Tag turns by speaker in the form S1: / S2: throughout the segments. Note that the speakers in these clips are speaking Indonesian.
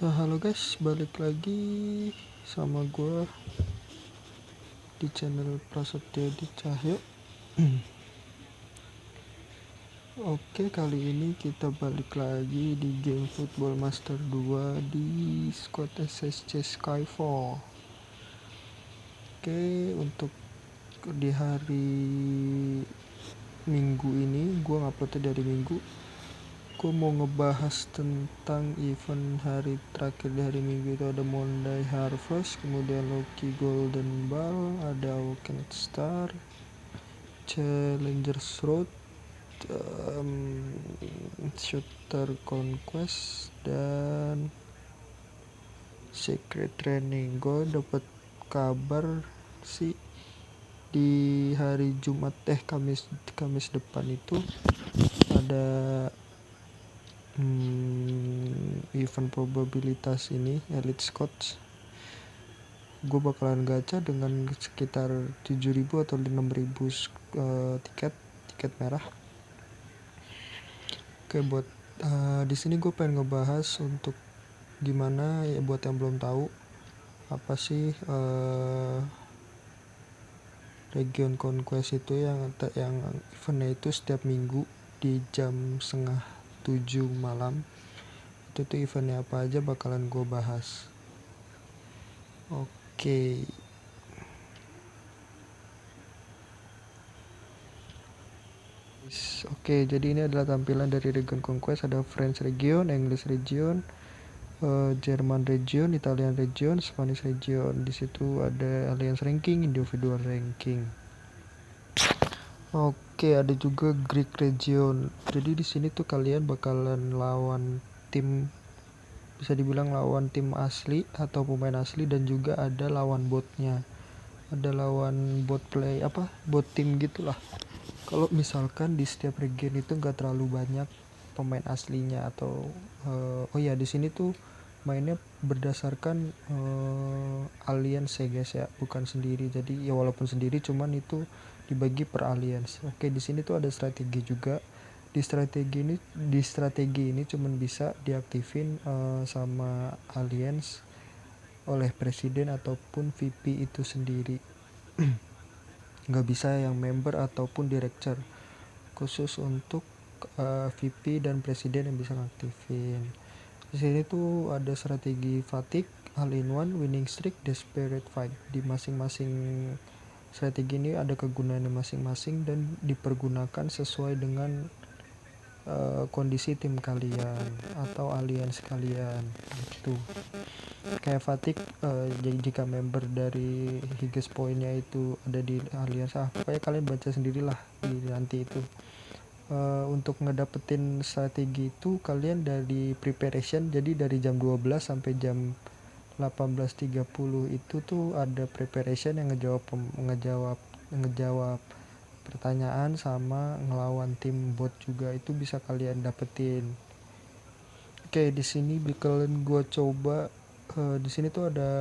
S1: Ya, halo guys, balik lagi sama gue di channel Prasetyo di Cahyo. Oke, kali ini kita balik lagi di game Football Master 2 di squad SSC Skyfall. Oke, untuk di hari Minggu ini, gue nguploadnya dari Minggu. Gue mau ngebahas tentang event hari terakhir di hari Minggu itu ada Monday Harvest, kemudian Loki Golden Ball, ada Awakened Star, Challengers Road, Shooter Conquest, dan Secret Training. Gue dapet kabar sih di hari Jumat Kamis depan itu ada event probabilitas ini Elite Scouts. Gue bakalan gacha dengan sekitar 7.000 atau 6.000 tiket merah. Oke, buat di sini gue pengen ngebahas untuk gimana ya buat yang belum tahu apa sih Region Conquest itu yang eventnya itu setiap minggu di jam 6:30 malam. Itu tuh eventnya apa aja bakalan gue bahas. Oke. Oke, jadi ini adalah tampilan dari Region Conquest. Ada French Region, English Region, German Region, Italian Region, Spanish Region. Di situ ada Alliance Ranking, Individual Ranking. Oke, ada juga Greek Region. Jadi di sini tuh kalian bakalan lawan tim, bisa dibilang lawan tim asli atau pemain asli, dan juga ada lawan botnya. Ada lawan bot tim gitulah. Kalau misalkan di setiap region itu nggak terlalu banyak pemain aslinya atau di sini tuh mainnya berdasarkan alliance ya guys ya, bukan sendiri. Jadi ya walaupun sendiri cuman itu dibagi per alliance. Oke, di sini tuh ada strategi juga. Di strategi ini cuman bisa diaktifin sama alliance oleh presiden ataupun VP itu sendiri. Nggak bisa yang member ataupun director. Khusus untuk VP dan presiden yang bisa ngaktifin. Di sini tuh ada strategi fatigue, all in one, winning streak, desperate fight. Di masing-masing strategi ini ada kegunaannya masing-masing dan dipergunakan sesuai dengan kondisi tim kalian atau alliance kalian gitu. Kayak fatigue, jadi jika member dari Higgins poinnya itu ada di alliance, pokoknya kalian baca sendirilah di nanti itu. Untuk ngedapetin strategi itu kalian dari preparation, jadi dari jam 12 sampai jam 18.30 itu tuh ada preparation yang ngejawab pertanyaan sama ngelawan tim bot juga, itu bisa kalian dapetin. Oke, di sini bakalan gue coba di sini tuh ada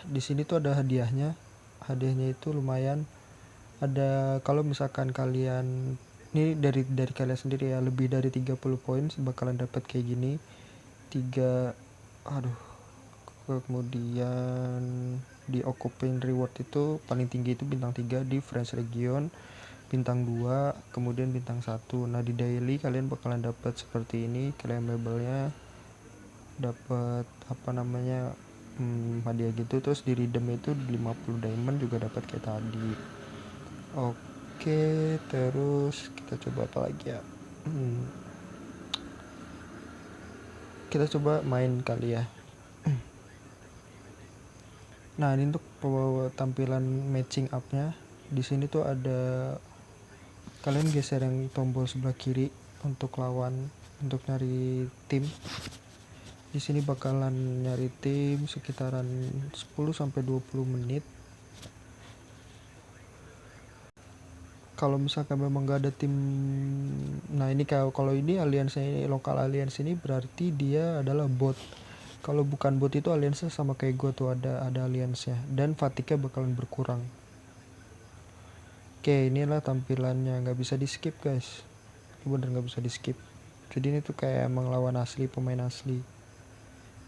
S1: di sini tuh ada hadiahnya itu lumayan. Ada, kalau misalkan kalian ini dari kalian sendiri ya, lebih dari 30 poin bakalan dapat kayak gini. Kemudian di occupying reward itu paling tinggi itu bintang 3 di French Region, bintang 2, kemudian bintang 1. Nah, di daily kalian bakalan dapat seperti ini, claimable-nya dapat hadiah gitu. Terus di redeem itu 50 diamond juga dapat kayak tadi. Oke, terus kita coba apa lagi ya? Kita coba main kali ya. Nah, ini untuk tampilan matching up-nya. Di sini tuh ada, kalian geser yang tombol sebelah kiri untuk nyari tim. Di sini bakalan nyari tim sekitaran 10 sampai 20 menit. Kalau misalkan memang gak ada tim, nah ini kalau ini alliance ini, lokal alliance ini berarti dia adalah bot. Kalau bukan bot itu alliance sama kayak gue tuh, ada alliance-nya, dan fatigue-nya bakalan berkurang. Oke, inilah tampilannya, nggak bisa di skip guys, bener nggak bisa di skip. Jadi ini tuh kayak emang lawan asli, pemain asli.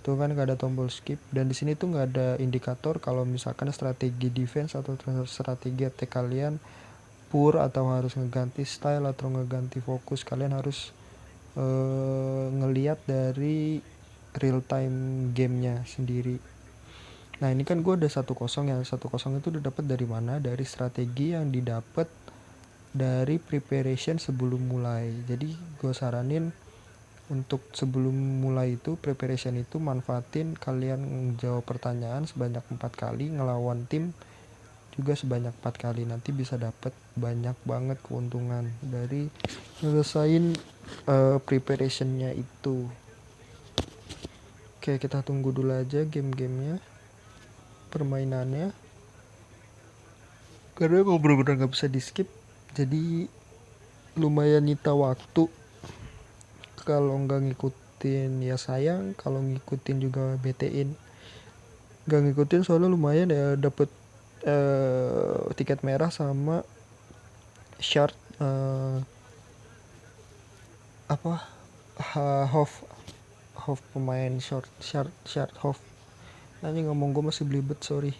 S1: Tuh kan gak ada tombol skip, dan di sini tuh nggak ada indikator kalau misalkan strategi defense atau strategi attack kalian poor atau harus ngeganti style atau ngeganti fokus. Kalian harus ngeliat dari real time gamenya sendiri. Nah ini kan gue udah 1-0 ya. 1-0 itu udah dapat dari mana? Dari strategi yang didapat dari preparation sebelum mulai. Jadi gue saranin untuk sebelum mulai itu preparation itu manfaatin kalian jawab pertanyaan sebanyak 4 kali, ngelawan tim juga sebanyak 4 kali. Nanti bisa dapat banyak banget keuntungan dari nyelesain preparationnya itu. Oke, kita tunggu dulu aja game-gamenya, permainannya, karena mau bener-bener gak bisa di skip, jadi lumayan nyita waktu. Kalau nggak ngikutin ya sayang, kalau ngikutin juga BT-in. Nggak ngikutin soalnya lumayan ya, dapet tiket merah sama shard Hoff pemain short Hoff. Nanti ngomong gue masih belibet, sorry.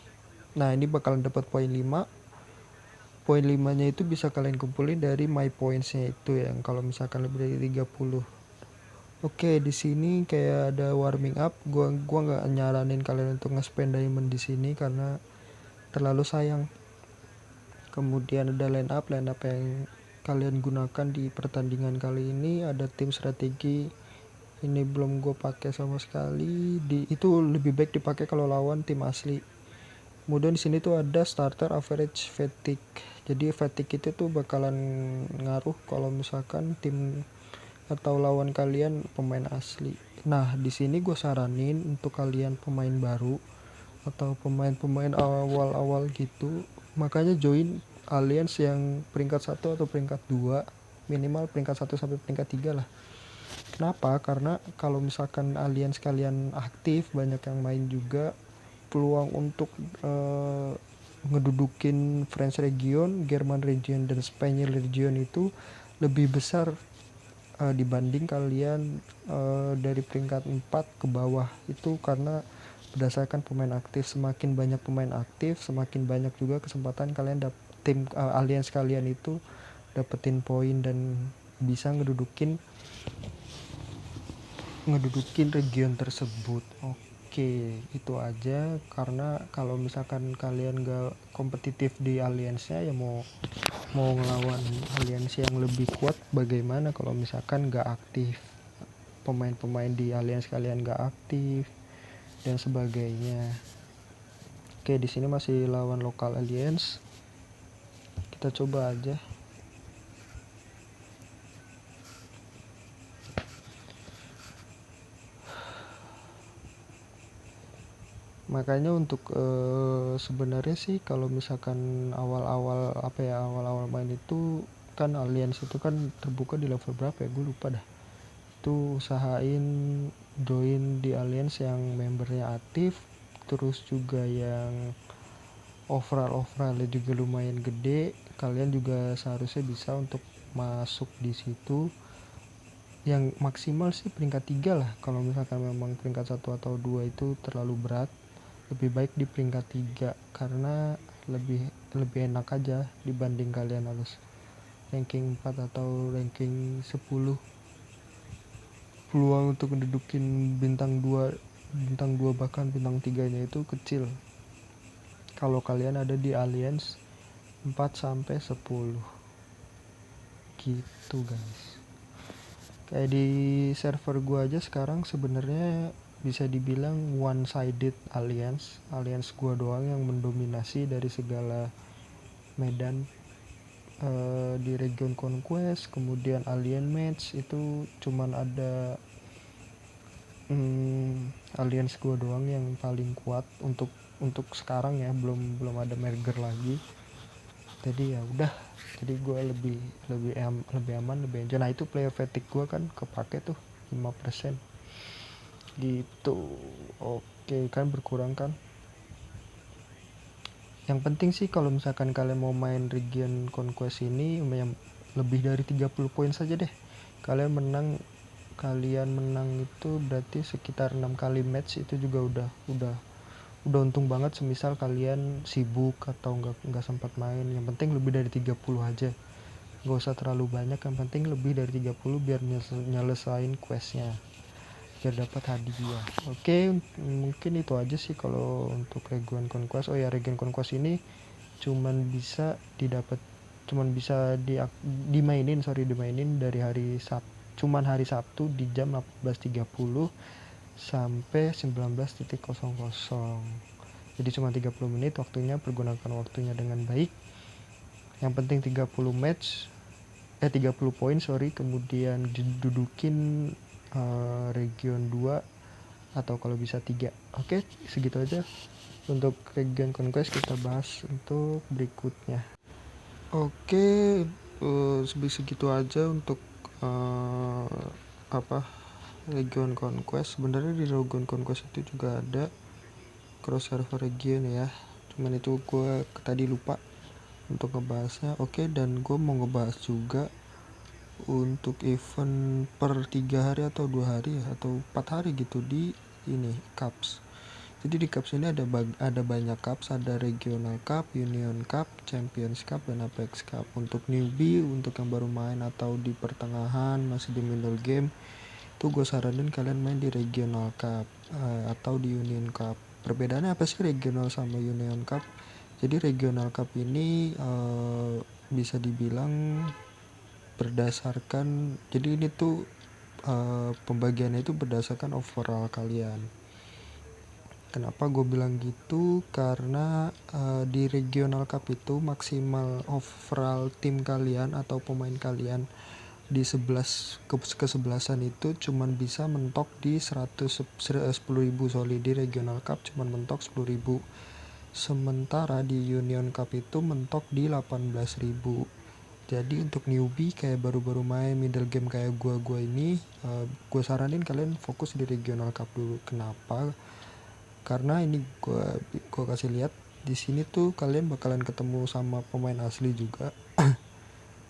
S1: Nah ini bakalan dapat poin 5. Poin 5 nya itu bisa kalian kumpulin dari my points nya itu, yang kalau misalkan lebih dari 30. Oke, di sini kayak ada warming up. Gua nggak nyaranin kalian untuk nge-spend diamond di sini karena terlalu sayang. Kemudian ada line up yang kalian gunakan di pertandingan kali ini. Ada tim strategi. Ini belum gue pakai sama sekali. Itu lebih baik dipakai kalau lawan tim asli. Kemudian di sini tuh ada starter average fatigue. Jadi fatigue itu tuh bakalan ngaruh kalau misalkan tim atau lawan kalian pemain asli. Nah di sini gue saranin untuk kalian pemain baru atau pemain-pemain awal-awal gitu, makanya join alliance yang peringkat 1 atau peringkat 2, minimal peringkat 1 sampai peringkat 3 lah. Kenapa? Karena kalau misalkan alliance kalian aktif, banyak yang main juga, peluang untuk ngedudukin French region, German region, dan Spanyol region itu lebih besar dibanding kalian dari peringkat 4 ke bawah. Itu karena berdasarkan pemain aktif. Semakin banyak pemain aktif, semakin banyak juga kesempatan kalian tim alliance kalian itu dapetin poin dan bisa ngedudukin region tersebut. Oke, itu aja. Karena kalau misalkan kalian gak kompetitif di alliance-nya, ya mau ngelawan alliance yang lebih kuat bagaimana kalau misalkan gak aktif, pemain-pemain di alliance kalian gak aktif dan sebagainya. Oke, di sini masih lawan lokal alliance. Kita coba aja. Makanya untuk sebenarnya sih kalau misalkan awal-awal main itu kan alliance itu kan terbuka di level berapa ya, gue lupa dah. Itu usahain join di alliance yang membernya aktif, terus juga yang overall juga lumayan gede. Kalian juga seharusnya bisa untuk masuk di situ. Yang maksimal sih peringkat 3 lah. Kalau misalkan memang peringkat 1 atau 2 itu terlalu berat, lebih baik di peringkat 3 karena lebih enak aja dibanding kalian harus ranking 4 atau ranking 10. Peluang untuk mendudukin bintang 2 bahkan bintang 3 nya itu kecil kalau kalian ada di alliance 4 sampai 10 gitu guys. Kayak di server gua aja sekarang sebenarnya bisa dibilang one sided alliance gua doang yang mendominasi dari segala medan di region conquest. Kemudian alien match itu cuman ada alliance gua doang yang paling kuat untuk sekarang ya, belum ada merger lagi. Jadi ya udah, jadi gue lebih aman, lebih enjoy. Nah itu player fatigue gue kan kepake tuh 5% gitu. Oke, kan berkurang kan. Yang penting sih kalau misalkan kalian mau main region conquest ini lebih dari 30 poin saja deh, kalian menang kalian menang itu berarti sekitar 6 kali match, itu juga udah untung banget. Semisal kalian sibuk atau nggak sempat main, yang penting lebih dari 30 aja, nggak usah terlalu banyak, yang penting lebih dari 30 biar nyelesain questnya, biar dapat hadiah. Oke, mungkin itu aja sih kalau untuk Region Conquest. Oh ya, Region Conquest ini cuman bisa dimainin dari hari Sabtu, cuman hari Sabtu di jam 18.30 sampai 19.00. Jadi cuma 30 menit waktunya, pergunakan waktunya dengan baik. Yang penting 30 poin, kemudian didudukin region 2 atau kalau bisa 3. Oke, segitu aja untuk Region Conquest. Kita bahas untuk berikutnya. Oke, segitu aja untuk Region Conquest. Sebenarnya di Region Conquest itu juga ada cross server region ya, cuman itu gue tadi lupa untuk ngebahasnya. Oke, dan gue mau ngebahas juga untuk event per 3 hari atau 2 hari ya, atau 4 hari gitu di ini Cups. Jadi di Cups ini ada banyak Cups, ada Regional Cup, Union Cup, Champions Cup, dan Apex Cup. Untuk newbie, untuk yang baru main atau di pertengahan masih di middle game, itu gue saranin kalian main di Regional Cup atau di Union Cup. Perbedaannya apa sih Regional sama Union Cup? Jadi Regional Cup ini bisa dibilang berdasarkan, jadi ini tuh pembagiannya itu berdasarkan overall kalian. Kenapa gue bilang gitu? Karena di Regional Cup itu maksimal overall tim kalian atau pemain kalian di 11 kesebelasan itu cuman bisa mentok di 10.000. Di Regional Cup cuman mentok 10.000. Sementara di Union Cup itu mentok di 18.000. Jadi untuk newbie kayak baru-baru main middle game kayak gue ini, gue saranin kalian fokus di Regional Cup dulu. Kenapa? Karena ini gue kasih lihat di sini tuh kalian bakalan ketemu sama pemain asli juga.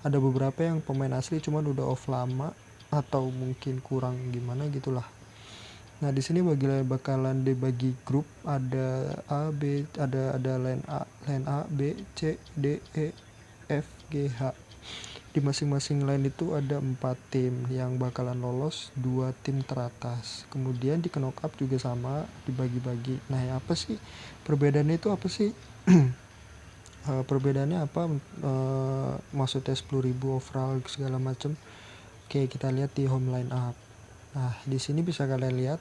S1: Ada beberapa yang pemain asli cuman udah off lama atau mungkin kurang gimana gitulah. Nah, di sini bakalan dibagi grup, ada A, B, ada lane A, B, C, D, E, F, G, H. Di masing-masing lane itu ada 4 tim yang bakalan lolos, 2 tim teratas. Kemudian di knockout juga sama, dibagi-bagi. Nah, ya apa sih perbedaannya itu apa sih? Perbedaannya apa? Maksudnya 10.000 overall segala macam. Oke, kita lihat di home line up. Nah, di sini bisa kalian lihat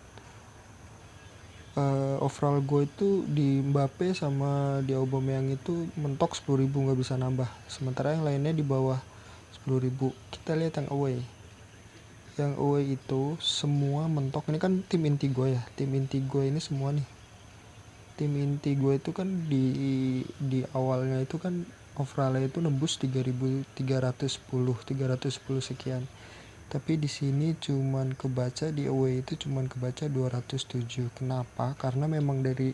S1: overall gue itu di Mbappe sama di Aubameyang itu mentok 10.000, nggak bisa nambah. Sementara yang lainnya di bawah 10.000. Kita lihat yang away. Yang away itu semua mentok. Ini kan tim inti gue ya. Tim inti gue ini semua nih. Tim inti gue itu kan di awalnya itu kan overallnya itu nembus 3.310 sekian. Tapi di sini cuman kebaca, di away itu cuman kebaca 207. Kenapa? Karena memang dari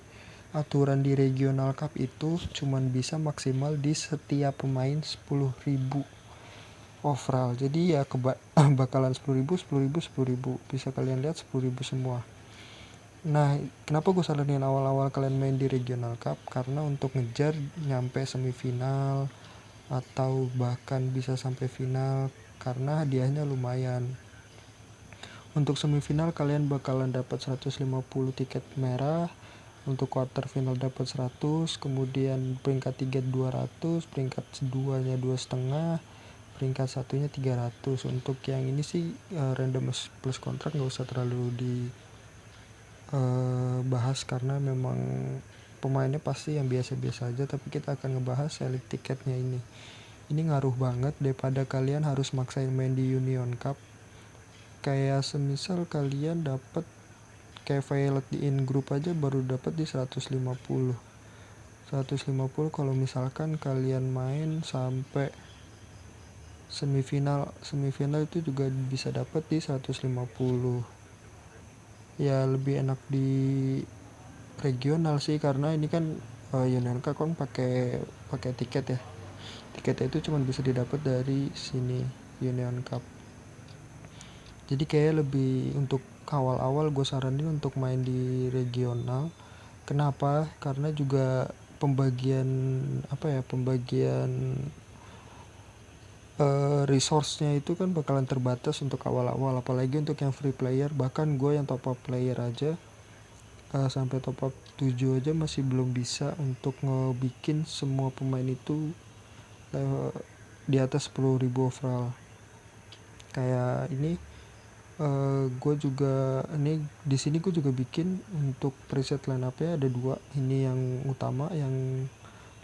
S1: aturan di Regional Cup itu cuman bisa maksimal di setiap pemain 10.000 overall. Jadi ya bakalan 10.000. Bisa kalian lihat 10.000 semua. Nah, kenapa gue saranin awal-awal kalian main di Regional Cup? Karena untuk ngejar nyampe semifinal atau bahkan bisa sampai final, karena hadiahnya lumayan. Untuk semifinal kalian bakalan dapat 150 tiket merah, untuk quarter final dapat 100, kemudian peringkat 3 200, peringkat 2-nya 2,5, peringkat 1-nya 300. Untuk yang ini sih random plus kontrak nggak usah terlalu dibahas karena memang pemainnya pasti yang biasa-biasa aja, tapi kita akan ngebahas elite tiketnya ini. Ini ngaruh banget daripada kalian harus maksain main di Union Cup. Kayak semisal kalian dapat kayak violet di in group aja baru dapat di 150 kalau misalkan kalian main sampai semifinal itu juga bisa dapat di 150. Ya lebih enak di regional sih, karena ini kan Union Cup kan pakai tiket ya. Tiketnya itu cuma bisa didapat dari sini Union Cup. Jadi kayak lebih untuk awal-awal gue saranin untuk main di regional. Kenapa? Karena juga pembagian resource-nya itu kan bakalan terbatas untuk awal-awal, apalagi untuk yang free player. Bahkan gue yang top up player aja sampai top up 7 aja masih belum bisa untuk ngebikin semua pemain itu di atas 10.000 overall. Kayak ini gue juga di sini gue juga bikin untuk preset line up-nya ada 2. Ini yang utama, yang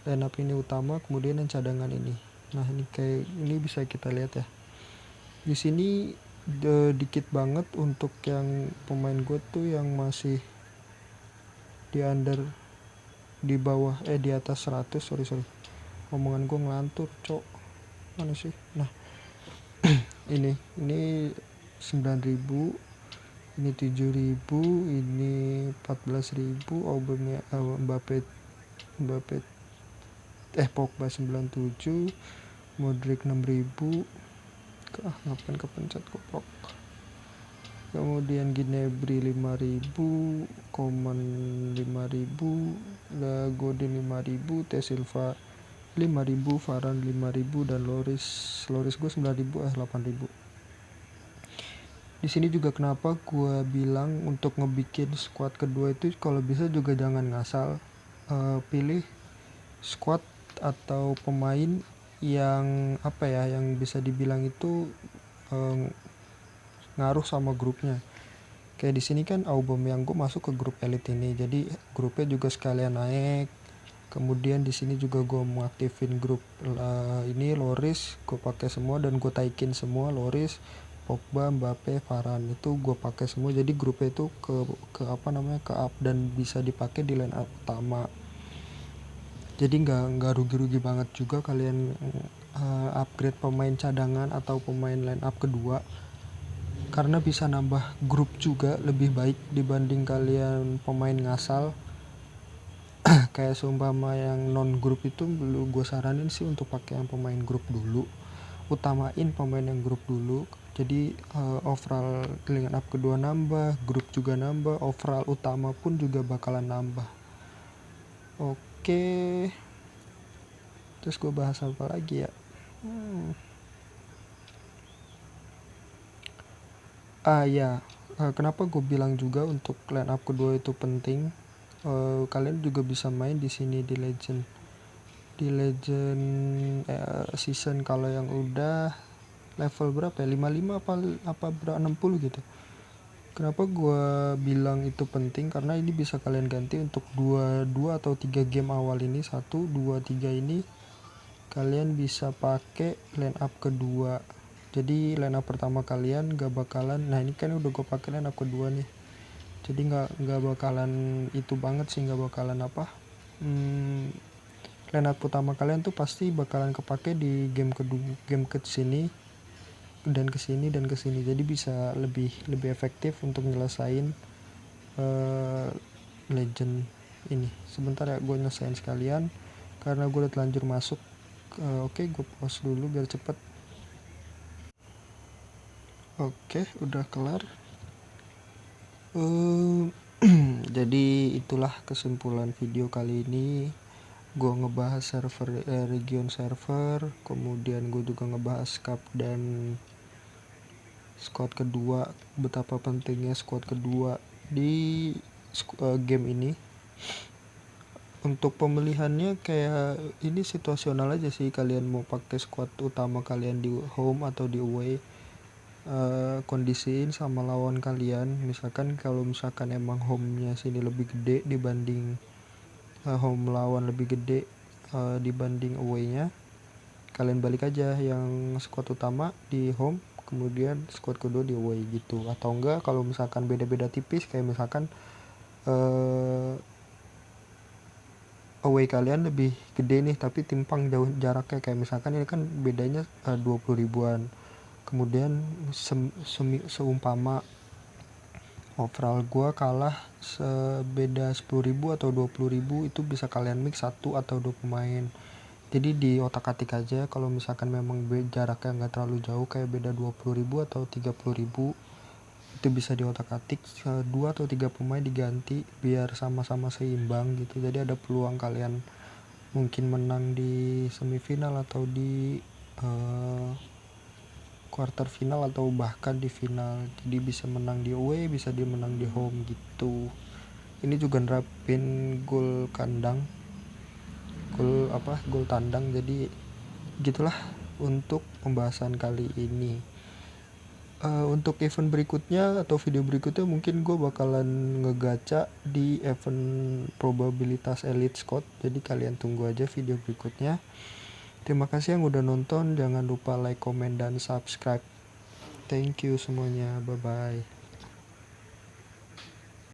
S1: line up ini utama, kemudian yang cadangan ini. Nah, ini kayak ini bisa kita lihat ya. Di sini dikit banget untuk yang pemain gue tuh yang masih di under, di bawah di atas 100. sorry omongan gue ngelantur cok, mana sih. Nah, ini 9.000, ini 7.000, ini 14.000. Mbappe Pogba 97, Modric 6.000. Ngapain kepencet goblok. Kemudian Gnabry 5.000, Coman 5.000, Godin 5.000, T Silva 5.000, Varane 5.000, dan Loris gue 9.000, 8.000. Di sini juga kenapa gue bilang untuk ngebikin squad kedua itu kalau bisa juga jangan ngasal, pilih squad atau pemain yang yang bisa dibilang itu ngaruh sama grupnya. Kayak di sini kan Aubameyang gue masuk ke grup elite ini, jadi grupnya juga sekalian naik. Kemudian di sini juga gue mau aktifin grup ini Loris, gue pakai semua dan gue taikin semua Loris, Pogba, Mbappe, Varane itu gue pakai semua. Jadi grupnya itu ke up dan bisa dipakai di line up utama. Jadi nggak rugi-rugi banget juga kalian upgrade pemain cadangan atau pemain line up kedua, karena bisa nambah grup juga lebih baik dibanding kalian pemain ngasal. Kayak seumpama yang non grup itu belum gue saranin sih untuk pakai yang pemain grup dulu, utamain pemain yang grup dulu. Jadi overall line up kedua nambah, grup juga nambah, overall utama pun juga bakalan nambah. Oke, terus gue bahas apa lagi ya? Kenapa gue bilang juga untuk line up kedua itu penting. Kalian juga bisa main di sini di legend season. Kalau yang udah level berapa ya, 55 apa 60 gitu. Kenapa gue bilang itu penting? Karena ini bisa kalian ganti untuk 2 atau 3 game awal ini. 1, 2, 3 ini kalian bisa pakai line up kedua. Jadi line up pertama kalian gak bakalan, nah ini kan udah gue pakai line up kedua nih, jadi nggak bakalan itu banget sih, nggak bakalan line up utama kalian tuh pasti bakalan kepake di game kedua, game kesini dan kesini dan kesini. Jadi bisa lebih efektif untuk nyelesain legend ini. Sebentar ya, gue nyelesain sekalian karena gue udah telanjur masuk. Oke, gue pause dulu biar cepet. Oke, udah kelar. Jadi itulah kesimpulan video kali ini. Gue ngebahas server region server, kemudian gue juga ngebahas cup dan squad kedua, betapa pentingnya squad kedua di game ini. Untuk pemilihannya kayak ini situasional aja sih, kalian mau pakai squad utama kalian di home atau di away, kondisiin sama lawan kalian. Misalkan kalau misalkan emang home-nya sini lebih gede dibanding home lawan lebih gede dibanding away-nya, kalian balik aja yang squad utama di home, kemudian squad kedua di away gitu. Atau enggak kalau misalkan beda-beda tipis, kayak misalkan away kalian lebih gede nih tapi timpang jauh jaraknya, kayak misalkan ini kan bedanya 20 ribuan, kemudian seumpama overall gua kalah sebeda 10.000 atau 20.000, itu bisa kalian mix 1 atau 2 pemain. Jadi di otak-atik aja, kalau misalkan memang jaraknya nggak terlalu jauh kayak beda 20.000 atau 30.000, itu bisa diotak-atik, 2 atau 3 pemain diganti biar sama-sama seimbang gitu. Jadi ada peluang kalian mungkin menang di semifinal atau di quarter final atau bahkan di final. Jadi bisa menang di away, bisa dia menang di home gitu. Ini juga nerapin gol kandang, gol tandang. Jadi gitulah untuk pembahasan kali ini. Untuk event berikutnya atau video berikutnya mungkin gue bakalan ngegaca di event probabilitas elite squad. Jadi kalian tunggu aja video berikutnya. Terima kasih yang udah nonton. Jangan lupa like, comment, dan subscribe. Thank you semuanya. Bye bye.